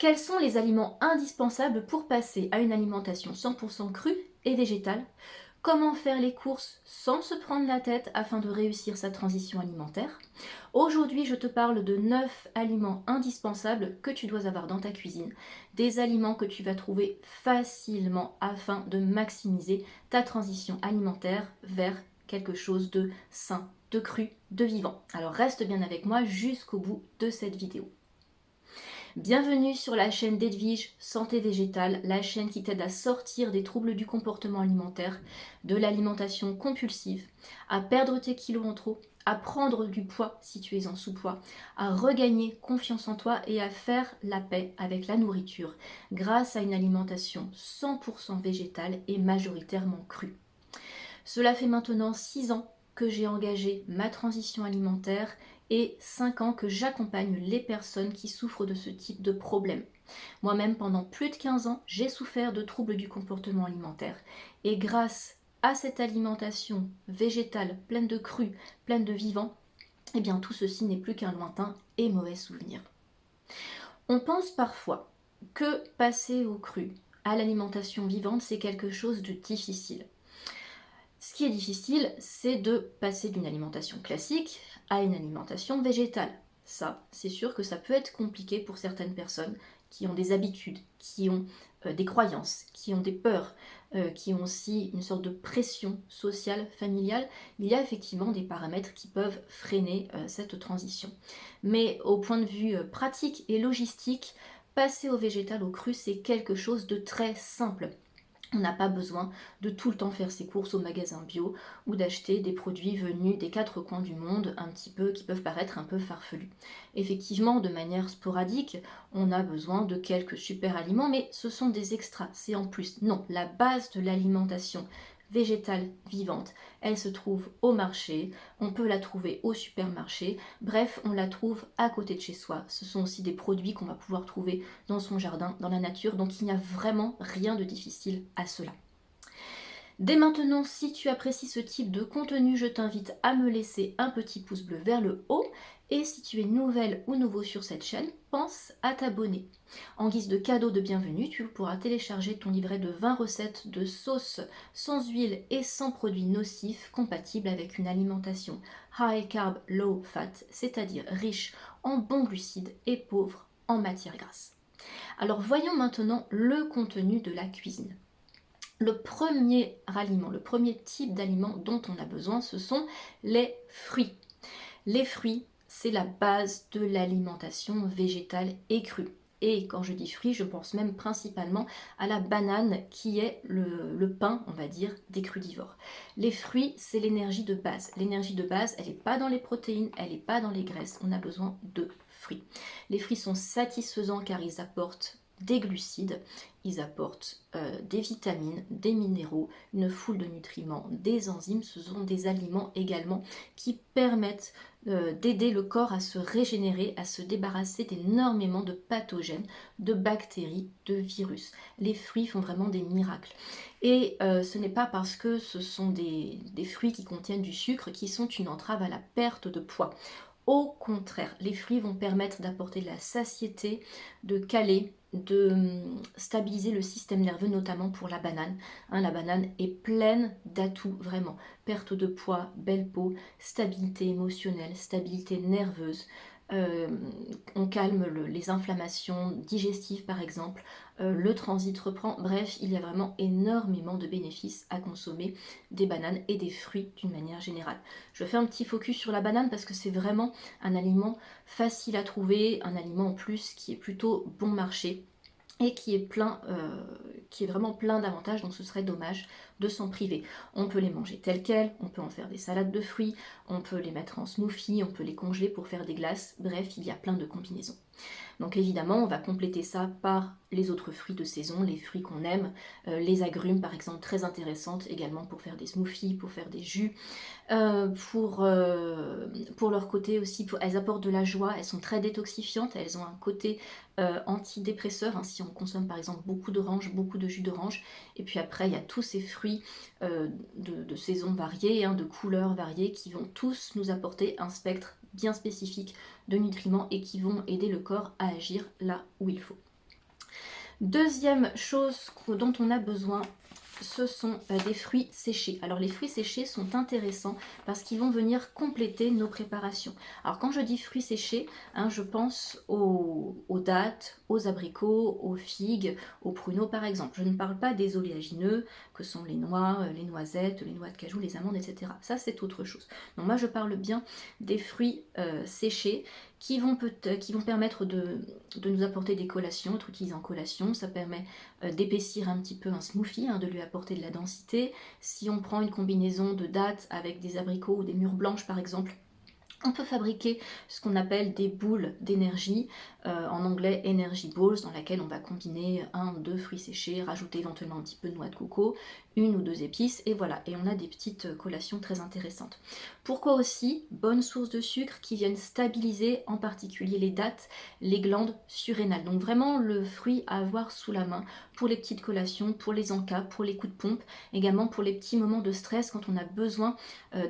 Quels sont les aliments indispensables pour passer à une alimentation 100% crue et végétale? Comment faire les courses sans se prendre la tête afin de réussir sa transition alimentaire? Aujourd'hui, je te parle de 9 aliments indispensables que tu dois avoir dans ta cuisine. Des aliments que tu vas trouver facilement afin de maximiser ta transition alimentaire vers quelque chose de sain, de cru, de vivant. Alors reste bien avec moi jusqu'au bout de cette vidéo. Bienvenue sur la chaîne d'Edwige Santé Végétale, la chaîne qui t'aide à sortir des troubles du comportement alimentaire, de l'alimentation compulsive, à perdre tes kilos en trop, à prendre du poids si tu es en sous-poids, à regagner confiance en toi et à faire la paix avec la nourriture grâce à une alimentation 100% végétale et majoritairement crue. Cela fait maintenant 6 ans que j'ai engagé ma transition alimentaire et 5 ans que j'accompagne les personnes qui souffrent de ce type de problème. Moi-même, pendant plus de 15 ans, j'ai souffert de troubles du comportement alimentaire. Et grâce à cette alimentation végétale, pleine de cru, pleine de vivants, eh bien tout ceci n'est plus qu'un lointain et mauvais souvenir. On pense parfois que passer au cru, à l'alimentation vivante, c'est quelque chose de difficile. Ce qui est difficile, c'est de passer d'une alimentation classique à une alimentation végétale. Ça, c'est sûr que ça peut être compliqué pour certaines personnes qui ont des habitudes, qui ont des croyances, qui ont des peurs, qui ont aussi une sorte de pression sociale, familiale. Il y a effectivement des paramètres qui peuvent freiner cette transition. Mais au point de vue pratique et logistique, passer au végétal au cru, c'est quelque chose de très simple. On n'a pas besoin de tout le temps faire ses courses au magasin bio ou d'acheter des produits venus des quatre coins du monde un petit peu qui peuvent paraître un peu farfelus. Effectivement, de manière sporadique, on a besoin de quelques super aliments, mais ce sont des extras, c'est en plus. Non, la base de l'alimentation végétale vivante, elle se trouve au marché, on peut la trouver au supermarché, bref, on la trouve à côté de chez soi. Ce sont aussi des produits qu'on va pouvoir trouver dans son jardin, dans la nature, donc il n'y a vraiment rien de difficile à cela. Dès maintenant, si tu apprécies ce type de contenu, je t'invite à me laisser un petit pouce bleu vers le haut. Et si tu es nouvelle ou nouveau sur cette chaîne, pense à t'abonner. En guise de cadeau de bienvenue, tu pourras télécharger ton livret de 20 recettes de sauces sans huile et sans produits nocifs, compatibles avec une alimentation high carb, low fat, c'est-à-dire riche en bons glucides et pauvre en matières grasses. Alors voyons maintenant le contenu de la cuisine. Le premier aliment, le premier type d'aliment dont on a besoin, ce sont les fruits. Les fruits, c'est la base de l'alimentation végétale et crue. Et quand je dis fruits, je pense même principalement à la banane qui est le pain, on va dire, des crudivores. Les fruits, c'est l'énergie de base. L'énergie de base, elle n'est pas dans les protéines, elle n'est pas dans les graisses. On a besoin de fruits. Les fruits sont satisfaisants car ils apportent des glucides, ils apportent des vitamines, des minéraux, une foule de nutriments, des enzymes. Ce sont des aliments également qui permettent d'aider le corps à se régénérer, à se débarrasser d'énormément de pathogènes, de bactéries, de virus. Les fruits font vraiment des miracles. Et ce n'est pas parce que ce sont des fruits qui contiennent du sucre qui sont une entrave à la perte de poids. Au contraire, les fruits vont permettre d'apporter de la satiété, de caler, de stabiliser le système nerveux, notamment pour la banane. La banane est pleine d'atouts, vraiment. Perte de poids, belle peau, stabilité émotionnelle, stabilité nerveuse. On calme les inflammations digestives par exemple, le transit reprend, bref, il y a vraiment énormément de bénéfices à consommer des bananes et des fruits d'une manière générale. Je fais un petit focus sur la banane parce que c'est vraiment un aliment facile à trouver, un aliment en plus qui est plutôt bon marché et qui est vraiment plein d'avantages, donc ce serait dommage de s'en priver. On peut les manger tels quels, on peut en faire des salades de fruits, on peut les mettre en smoothie, on peut les congeler pour faire des glaces, bref, il y a plein de combinaisons. Donc évidemment, on va compléter ça par les autres fruits de saison, les fruits qu'on aime, les agrumes par exemple, très intéressantes également pour faire des smoothies, pour faire des jus. Pour leur côté aussi, elles apportent de la joie, elles sont très détoxifiantes, elles ont un côté antidépresseur, hein, si on consomme par exemple beaucoup d'oranges, beaucoup de jus d'orange. Et puis après, il y a tous ces fruits de saisons variées, hein, de couleurs variées, qui vont tous nous apporter un spectre bien spécifique de nutriments et qui vont aider le corps à agir là où il faut. Deuxième chose dont on a besoin, ce sont des fruits séchés. Alors les fruits séchés sont intéressants parce qu'ils vont venir compléter nos préparations. Alors quand je dis fruits séchés, hein, je pense aux dattes, aux abricots, aux figues, aux pruneaux par exemple. Je ne parle pas des oléagineux que sont les noix, les noisettes, les noix de cajou, les amandes, etc. Ça c'est autre chose. Donc moi je parle bien des fruits séchés qui vont permettre de nous apporter des collations, être utilisés en collation. Ça permet d'épaissir un petit peu un smoothie, hein, de lui apporter de la densité. Si on prend une combinaison de dattes avec des abricots ou des mûres blanches par exemple, on peut fabriquer ce qu'on appelle des boules d'énergie, en anglais energy balls, dans laquelle on va combiner un ou deux fruits séchés, rajouter éventuellement un petit peu de noix de coco, une ou deux épices, et voilà, et on a des petites collations très intéressantes. Pourquoi aussi? Bonne source de sucre qui viennent stabiliser en particulier les dattes, les glandes surrénales. Donc vraiment le fruit à avoir sous la main pour les petites collations, pour les encas, pour les coups de pompe, également pour les petits moments de stress quand on a besoin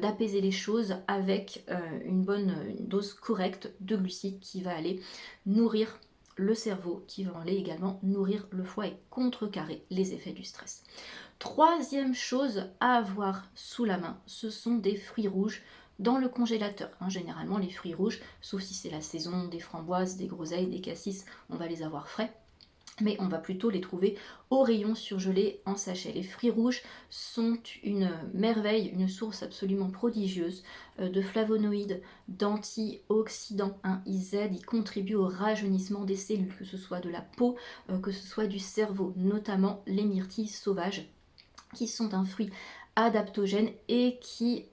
d'apaiser les choses avec une dose correcte de glucides qui va aller nourrir le cerveau, qui va aller également nourrir le foie et contrecarrer les effets du stress. Troisième chose à avoir sous la main, ce sont des fruits rouges dans le congélateur. Hein, généralement les fruits rouges, sauf si c'est la saison des framboises, des groseilles, des cassis, on va les avoir frais. Mais on va plutôt les trouver au rayon surgelé en sachet. Les fruits rouges sont une merveille, une source absolument prodigieuse de flavonoïdes, d'antioxydants. Hein. Ils aident, ils contribuent au rajeunissement des cellules, que ce soit de la peau, que ce soit du cerveau, notamment les myrtilles sauvages, qui sont un fruit adaptogène et qui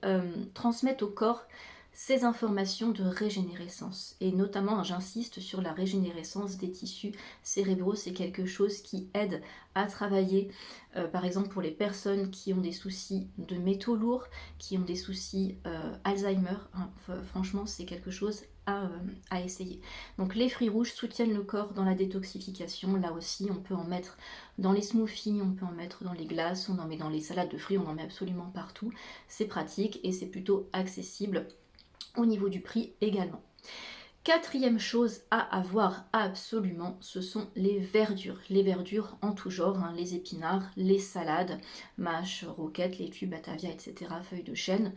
transmettent au corps ces informations de régénérescence. Et notamment, j'insiste sur la régénérescence des tissus cérébraux, c'est quelque chose qui aide à travailler, par exemple pour les personnes qui ont des soucis de métaux lourds, qui ont des soucis Alzheimer, hein, franchement c'est quelque chose à essayer. Donc les fruits rouges soutiennent le corps dans la détoxification, là aussi on peut en mettre dans les smoothies, on peut en mettre dans les glaces, on en met dans les salades de fruits, on en met absolument partout, c'est pratique et c'est plutôt accessible au niveau du prix également. Quatrième chose à avoir absolument, ce sont les verdures. Les verdures en tout genre, hein, les épinards, les salades, mâches, roquettes, laitue, batavia, etc., feuilles de chêne.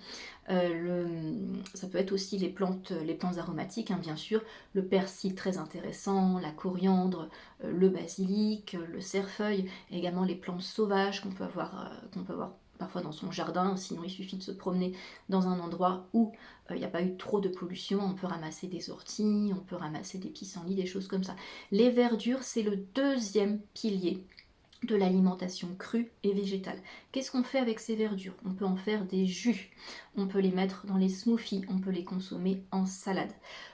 Ça peut être aussi les plantes aromatiques, hein, bien sûr, le persil très intéressant, la coriandre, le basilic, le cerfeuil, également les plantes sauvages qu'on peut avoir parfois dans son jardin, sinon il suffit de se promener dans un endroit où il n'y a pas eu trop de pollution, on peut ramasser des orties, on peut ramasser des pissenlits, des choses comme ça. Les verdures, c'est le deuxième pilier de l'alimentation crue et végétale. Qu'est-ce qu'on fait avec ces verdures? On peut en faire des jus, on peut les mettre dans les smoothies, on peut les consommer en salade.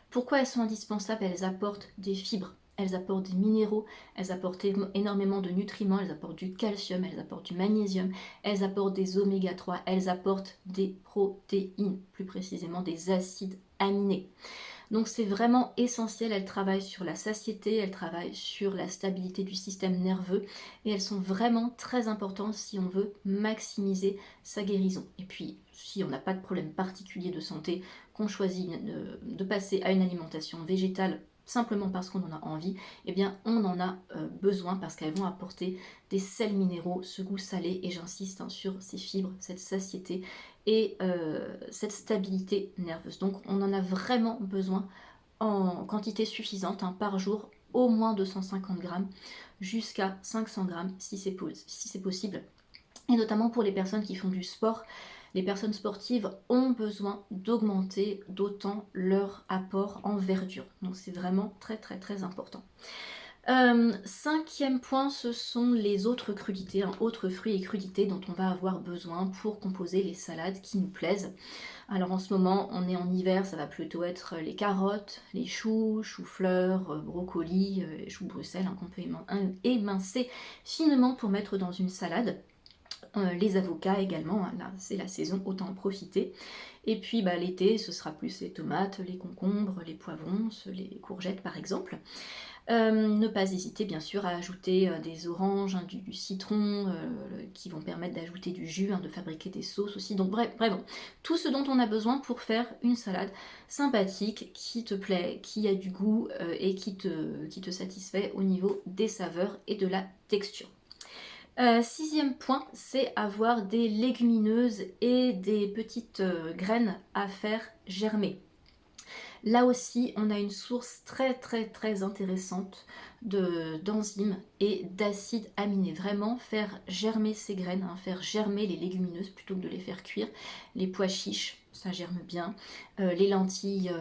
Pourquoi elles sont indispensables? Elles apportent des fibres, elles apportent des minéraux, elles apportent énormément de nutriments, elles apportent du calcium, elles apportent du magnésium, elles apportent des oméga 3, elles apportent des protéines, plus précisément des acides aminés. Donc c'est vraiment essentiel, elles travaillent sur la satiété, elles travaillent sur la stabilité du système nerveux et elles sont vraiment très importantes si on veut maximiser sa guérison. Et puis si on n'a pas de problème particulier de santé, qu'on choisit de passer à une alimentation végétale simplement parce qu'on en a envie, eh bien on en a besoin parce qu'elles vont apporter des sels minéraux, ce goût salé, et j'insiste hein, sur ces fibres, cette satiété et cette stabilité nerveuse. Donc on en a vraiment besoin en quantité suffisante hein, par jour, au moins 250 grammes jusqu'à 500 grammes si c'est possible. Et notamment pour les personnes qui font du sport, les personnes sportives ont besoin d'augmenter d'autant leur apport en verdure. Donc c'est vraiment très très très important. Cinquième point, ce sont les autres crudités, hein, autres fruits et crudités dont on va avoir besoin pour composer les salades qui nous plaisent. Alors en ce moment, on est en hiver, ça va plutôt être les carottes, les choux, choux-fleurs, brocolis, choux Bruxelles, hein, qu'on peut émincer finement pour mettre dans une salade. Les avocats également, hein, là c'est la saison, autant en profiter. Et puis l'été, ce sera plus les tomates, les concombres, les poivrons, les courgettes par exemple. Ne pas hésiter bien sûr à ajouter des oranges, hein, du citron, qui vont permettre d'ajouter du jus, hein, de fabriquer des sauces aussi. Donc bref, vraiment, tout ce dont on a besoin pour faire une salade sympathique, qui te plaît, qui a du goût et qui te satisfait au niveau des saveurs et de la texture. Sixième point, c'est avoir des légumineuses et des petites graines à faire germer. Là aussi, on a une source très très très intéressante d'enzymes et d'acides aminés. Vraiment faire germer ces graines, hein, faire germer les légumineuses plutôt que de les faire cuire. Les pois chiches, ça germe bien. Les lentilles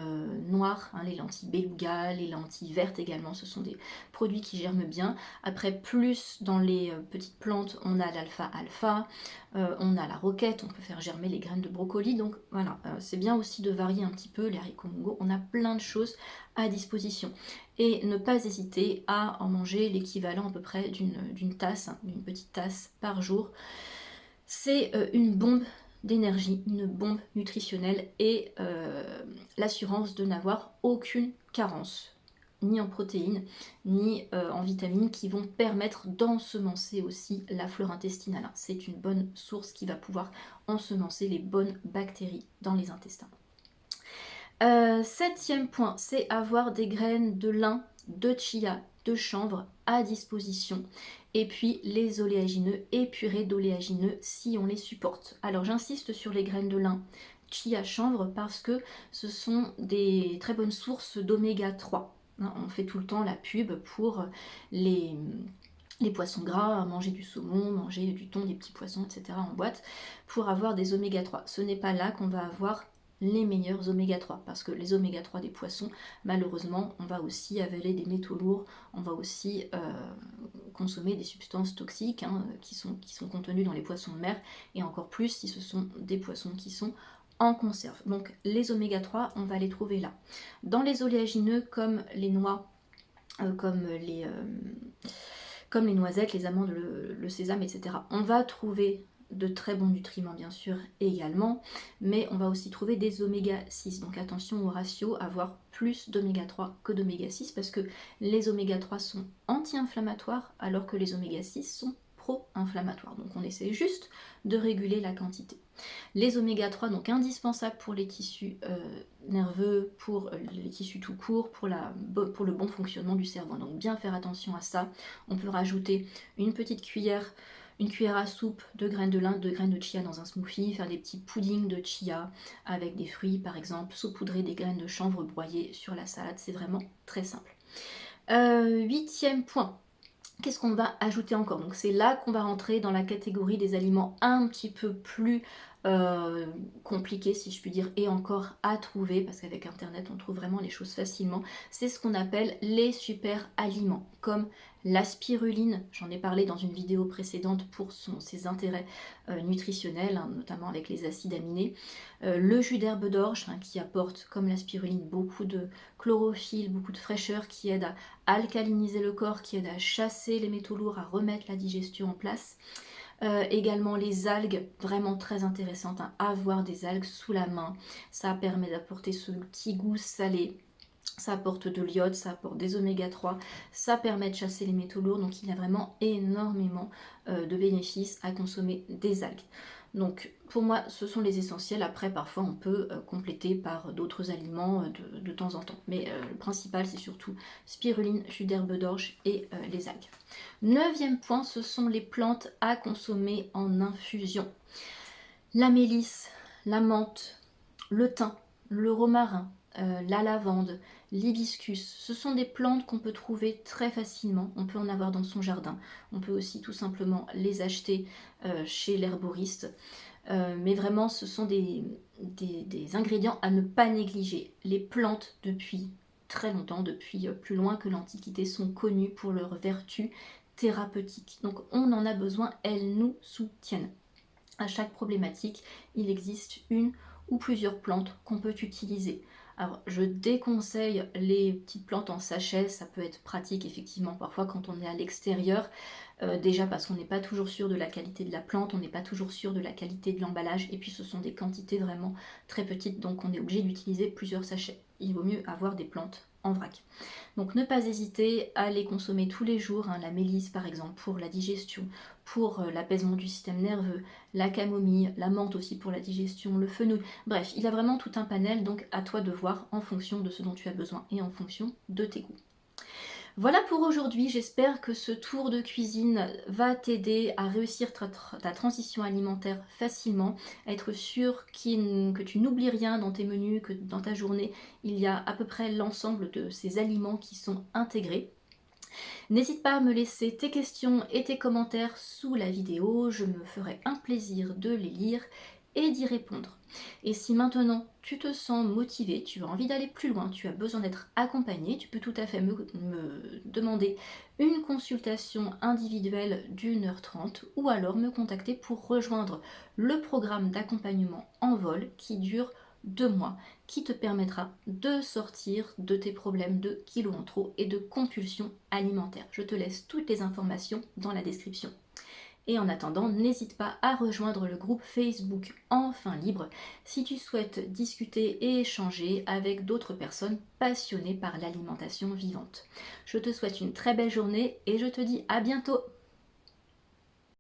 noires, hein, les lentilles beluga, les lentilles vertes également, ce sont des produits qui germent bien. Après, plus dans les petites plantes, on a l'alfalfa, on a la roquette, on peut faire germer les graines de brocoli. Donc voilà, c'est bien aussi de varier un petit peu les haricots mongo. On a plein de choses à disposition. Et ne pas hésiter à en manger l'équivalent à peu près d'une tasse, hein, d'une petite tasse par jour. C'est une bombe d'énergie, une bombe nutritionnelle et l'assurance de n'avoir aucune carence, ni en protéines, ni en vitamines, qui vont permettre d'ensemencer aussi la flore intestinale. C'est une bonne source qui va pouvoir ensemencer les bonnes bactéries dans les intestins. Septième point, c'est avoir des graines de lin, de chia, de chanvre à disposition. Et puis les oléagineux et purées d'oléagineux si on les supporte. Alors j'insiste sur les graines de lin, chia, chanvre parce que ce sont des très bonnes sources d'oméga 3. Hein, on fait tout le temps la pub pour les poissons gras, manger du saumon, manger du thon, des petits poissons, etc. en boîte, pour avoir des oméga 3. Ce n'est pas là qu'on va avoir les meilleurs oméga 3, parce que les oméga 3 des poissons, malheureusement, on va aussi avaler des métaux lourds, on va aussi consommer des substances toxiques, hein, qui sont contenues dans les poissons de mer, et encore plus si ce sont des poissons qui sont en conserve. Donc les oméga 3, on va les trouver là. Dans les oléagineux, comme les noix, comme les noisettes, les amandes, le sésame, etc. On va trouver de très bons nutriments bien sûr également, mais on va aussi trouver des oméga 6. Donc attention au ratio, avoir plus d'oméga 3 que d'oméga 6, parce que les oméga 3 sont anti-inflammatoires alors que les oméga 6 sont pro-inflammatoires. Donc on essaie juste de réguler la quantité. Les oméga 3, donc indispensables pour les tissus nerveux, pour les tissus tout court, pour le bon fonctionnement du cerveau. Donc bien faire attention à ça. On peut rajouter une petite cuillère, une cuillère à soupe de graines de lin, de graines de chia dans un smoothie, faire des petits puddings de chia avec des fruits par exemple, saupoudrer des graines de chanvre broyées sur la salade, c'est vraiment très simple. Huitième point. Qu'est-ce qu'on va ajouter encore? Donc c'est là qu'on va rentrer dans la catégorie des aliments un petit peu plus compliqués, si je puis dire, et encore à trouver, parce qu'avec internet on trouve vraiment les choses facilement. C'est ce qu'on appelle les super aliments, comme la spiruline, j'en ai parlé dans une vidéo précédente pour ses intérêts nutritionnels, hein, notamment avec les acides aminés. Le jus d'herbe d'orge, hein, qui apporte, comme la spiruline, beaucoup de chlorophylle, beaucoup de fraîcheur, qui aide à alcaliniser le corps, qui aide à chasser les métaux lourds, à remettre la digestion en place. Également les algues, vraiment très intéressantes, hein. Avoir des algues sous la main, ça permet d'apporter ce petit goût salé. Ça apporte de l'iode, ça apporte des oméga 3, ça permet de chasser les métaux lourds, donc il y a vraiment énormément de bénéfices à consommer des algues. Donc pour moi ce sont les essentiels, après parfois on peut compléter par d'autres aliments de temps en temps. Mais le principal c'est surtout spiruline, jus d'herbe d'orge et les algues. Neuvième point, ce sont les plantes à consommer en infusion. La mélisse, la menthe, le thym, le romarin, la lavande, l'hibiscus, ce sont des plantes qu'on peut trouver très facilement, on peut en avoir dans son jardin, on peut aussi tout simplement les acheter chez l'herboriste, mais vraiment ce sont des ingrédients à ne pas négliger. Les plantes depuis très longtemps, depuis plus loin que l'Antiquité, sont connues pour leurs vertus thérapeutiques, donc on en a besoin, elles nous soutiennent. À chaque problématique, il existe une ou plusieurs plantes qu'on peut utiliser. Alors je déconseille les petites plantes en sachet, ça peut être pratique effectivement parfois quand on est à l'extérieur, déjà parce qu'on n'est pas toujours sûr de la qualité de la plante, on n'est pas toujours sûr de la qualité de l'emballage, et puis ce sont des quantités vraiment très petites, donc on est obligé d'utiliser plusieurs sachets. Il vaut mieux avoir des plantes en vrac. Donc ne pas hésiter à les consommer tous les jours, hein, la mélisse par exemple pour la digestion, pour l'apaisement du système nerveux, la camomille, la menthe aussi pour la digestion, le fenouil. Bref, il y a vraiment tout un panel, donc à toi de voir en fonction de ce dont tu as besoin et en fonction de tes goûts. Voilà pour aujourd'hui, j'espère que ce tour de cuisine va t'aider à réussir ta transition alimentaire facilement, à être sûr que tu n'oublies rien dans tes menus, que dans ta journée, il y a à peu près l'ensemble de ces aliments qui sont intégrés. N'hésite pas à me laisser tes questions et tes commentaires sous la vidéo, je me ferai un plaisir de les lire et d'y répondre. Et si maintenant tu te sens motivé, tu as envie d'aller plus loin, tu as besoin d'être accompagné, tu peux tout à fait me demander une consultation individuelle d'1h30 ou alors me contacter pour rejoindre le programme d'accompagnement en vol qui dure 2 mois, qui te permettra de sortir de tes problèmes de kilos en trop et de compulsions alimentaires. Je te laisse toutes les informations dans la description. Et en attendant, n'hésite pas à rejoindre le groupe Facebook Enfin Libre si tu souhaites discuter et échanger avec d'autres personnes passionnées par l'alimentation vivante. Je te souhaite une très belle journée et je te dis à bientôt.